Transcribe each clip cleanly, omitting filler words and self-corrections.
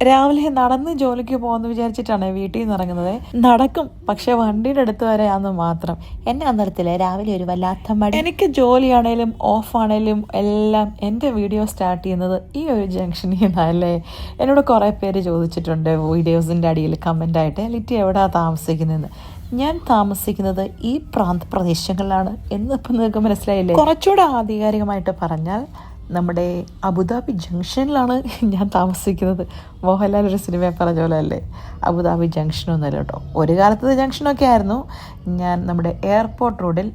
രാവിലെ നടന്ന് ജോലിക്ക് പോകുമെന്ന് വിചാരിച്ചിട്ടാണ് വീട്ടിൽ നിന്ന് ഇറങ്ങുന്നത്. നടക്കും, പക്ഷെ വണ്ടിയുടെ അടുത്ത് വരെയാന്ന് മാത്രം. എന്നെ അന്നേരത്തില്ലേ രാവിലെ ഒരു വല്ലാത്ത മടി. എനിക്ക് ജോലിയാണേലും ഓഫാണേലും എല്ലാം എൻ്റെ വീഡിയോ സ്റ്റാർട്ട് ചെയ്യുന്നത് ഈ ഒരു ജംഗ്ഷനിൽ നിന്നല്ലേ. എന്നോട് കുറേ പേര് ചോദിച്ചിട്ടുണ്ട് വീഡിയോസിൻ്റെ അടിയിൽ കമൻ്റായിട്ട്, ലിറ്റി എവിടെയാണ് താമസിക്കുന്നതെന്ന്. ഞാൻ താമസിക്കുന്നത് ഈ പ്രാന്തപ്രദേശങ്ങളിലാണ് എന്നിപ്പം നിങ്ങൾക്ക് മനസ്സിലായില്ലേ. കുറച്ചുകൂടെ ആധികാരികമായിട്ട് പറഞ്ഞാൽ നമ്മുടെ അബുദാബി ജംഗ്ഷനിലാണ് ഞാൻ താമസിക്കുന്നത്. മോഹൻലാൽ ഒരു സിനിമ പറഞ്ഞ പോലെ അല്ലേ, അബുദാബി ജംഗ്ഷനൊന്നുമല്ല കേട്ടോ. ഒരു കാലത്ത് ജംഗ്ഷനൊക്കെ ആയിരുന്നു. ഞാൻ നമ്മുടെ എയർപോർട്ട് റോഡിൽ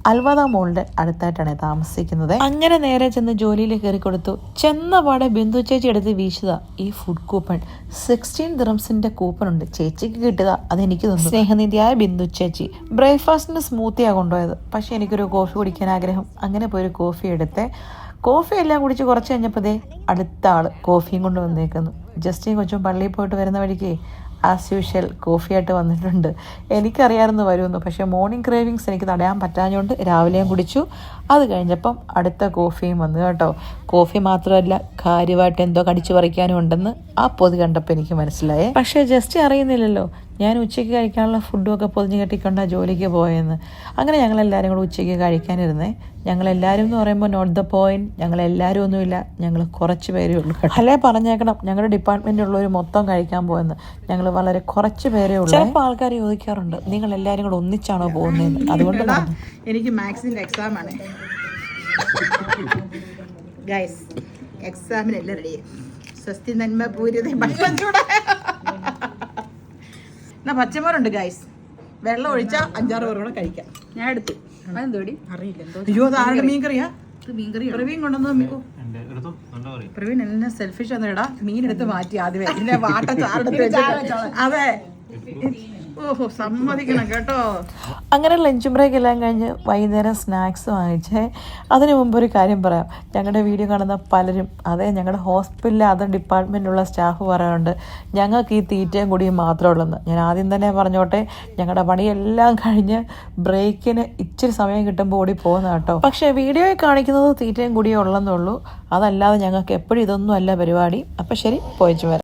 അൽവദ മോളിൻ്റെ അടുത്തായിട്ടാണ് താമസിക്കുന്നത്. അങ്ങനെ നേരെ ചെന്ന് ജോലിയിൽ കയറി കൊടുത്തു. ചെന്ന പാടെ ബിന്ദു ചേച്ചി എടുത്ത് വീശുക ഈ ഫുഡ് കൂപ്പൺ. 16 ദിറംസിൻ്റെ കൂപ്പൺ ഉണ്ട്, ചേച്ചിക്ക് കിട്ടുക. അതെനിക്ക് തന്നു സ്നേഹനിധിയായ ബിന്ദു ചേച്ചി. ബ്രേക്ക്ഫാസ്റ്റിന് സ്മൂത്തിയാണ് കൊണ്ടുപോയത്, പക്ഷേ എനിക്കൊരു കോഫി കുടിക്കാൻ ആഗ്രഹം. അങ്ങനെ പോയി ഒരു കോഫി എടുത്ത് കോഫി എല്ലാം കുടിച്ച് കുറച്ച് കഴിഞ്ഞപ്പോഴേ അടുത്ത ആൾ കോഫിയും കൊണ്ട് വന്നേക്കുന്നു. ജസ്റ്റിൻ കൊച്ചും പള്ളിയിൽ പോയിട്ട് വരുന്ന വഴിക്ക് ആസ് യൂഷ്വൽ കോഫിയായിട്ട് വന്നിട്ടുണ്ട്. എനിക്കറിയാമായിരുന്നു വരുമെന്ന്, പക്ഷേ മോർണിംഗ് ക്രേവിങ്സ് എനിക്ക് തടയാൻ പറ്റാഞ്ഞുകൊണ്ട് രാവിലെയും കുടിച്ചു. അത് കഴിഞ്ഞപ്പം അടുത്ത കോഫിയും വന്നു കേട്ടോ. കോഫി മാത്രമല്ല, കാര്യമായിട്ട് എന്തോ കടിച്ചു പറിക്കാനും ഉണ്ടെന്ന് ആ പൊതി കണ്ടപ്പോൾ എനിക്ക് മനസ്സിലായേ. പക്ഷേ ജസ്റ്റ് അറിയുന്നില്ലല്ലോ ഞാൻ ഉച്ചയ്ക്ക് കഴിക്കാനുള്ള ഫുഡുമൊക്കെ പൊതിഞ്ഞ് കെട്ടിക്കൊണ്ടാണ് ജോലിക്ക് പോയെന്ന്. അങ്ങനെ ഞങ്ങളെല്ലാവരും കൂടെ ഉച്ചയ്ക്ക് കഴിക്കാനിരുന്നേ. ഞങ്ങളെല്ലാവരും എന്ന് പറയുമ്പോൾ നോട്ട് ദ പോയിന്റ്, ഞങ്ങളെല്ലാവരും ഒന്നുമില്ല, ഞങ്ങൾ കുറച്ച് പേരേ ഉള്ളൂ. അല്ലേ പറഞ്ഞേക്കണം ഞങ്ങളുടെ ഡിപ്പാർട്ട്മെൻറ്റിലുള്ളവർ മൊത്തം കഴിക്കാൻ പോയെന്ന്. ഞങ്ങൾ വളരെ കുറച്ച് പേരേ ഉള്ളൂ. ചിലപ്പോൾ ആൾക്കാർ ചോദിക്കാറുണ്ട് നിങ്ങൾ എല്ലാവരും കൂടെ ഒന്നിച്ചാണോ പോകുന്നതെന്ന്. അതുകൊണ്ട് എനിക്ക് മാത്സിൻ്റെ എക്സാമാണ് ഗൈസ്. എക്സാമിനെല്ലാം റെഡി. സ്വസ്തി നന്മ പൂരിത എന്നാ പച്ചമോരുണ്ട് ഗൈസ്. വെള്ളം ഒഴിച്ചാൽ 5-6 പേർ കൂടെ കഴിക്കാം. ഞാൻ എടുത്തു. അതെന്തോടി അറിയില്ല. അയ്യോ അത് ആരുടെ മീൻ കറിയാ? പ്രവീൺ കൊണ്ടുവന്ന്. പ്രവീൺ എല്ലാം സെൽഫിഷ് ആണെടാ. മീൻ എടുത്ത് മാറ്റി ആദ്യമേ ഇതിന്റെ വാട്ട ചാറെടുത്ത്. അതെ, ഓഹോ സമ്മതിക്കണം കേട്ടോ. അങ്ങനെ ലഞ്ച് ബ്രേക്ക് എല്ലാം കഴിഞ്ഞ് വൈകുന്നേരം സ്നാക്സ് വാങ്ങിച്ചേ. അതിന് മുമ്പ് ഒരു കാര്യം പറയാം. ഞങ്ങളുടെ വീഡിയോ കാണുന്ന പലരും, അതെ ഞങ്ങളുടെ ഹോസ്പിറ്റലിലെ അതർ ഡിപ്പാർട്ട്മെൻറ്റിലുള്ള സ്റ്റാഫ് പറയാറുണ്ട് ഞങ്ങൾക്ക് ഈ തീറ്റയും കൂടിയും മാത്രമേ ഉള്ളെന്ന്. ഞാൻ ആദ്യം തന്നെ പറഞ്ഞോട്ടെ, ഞങ്ങളുടെ പണിയെല്ലാം കഴിഞ്ഞ് ബ്രേക്കിന് ഇച്ചിരി സമയം കിട്ടുമ്പോൾ ഓടി പോകുന്ന കേട്ടോ. പക്ഷേ വീഡിയോയിൽ കാണിക്കുന്നത് തീറ്റയും കൂടിയേ ഉള്ളെന്നുള്ളൂ. അതല്ലാതെ ഞങ്ങൾക്ക് എപ്പോഴും ഇതൊന്നും അല്ല പരിപാടി. അപ്പം ശരി, പോയിച്ചു വരാം.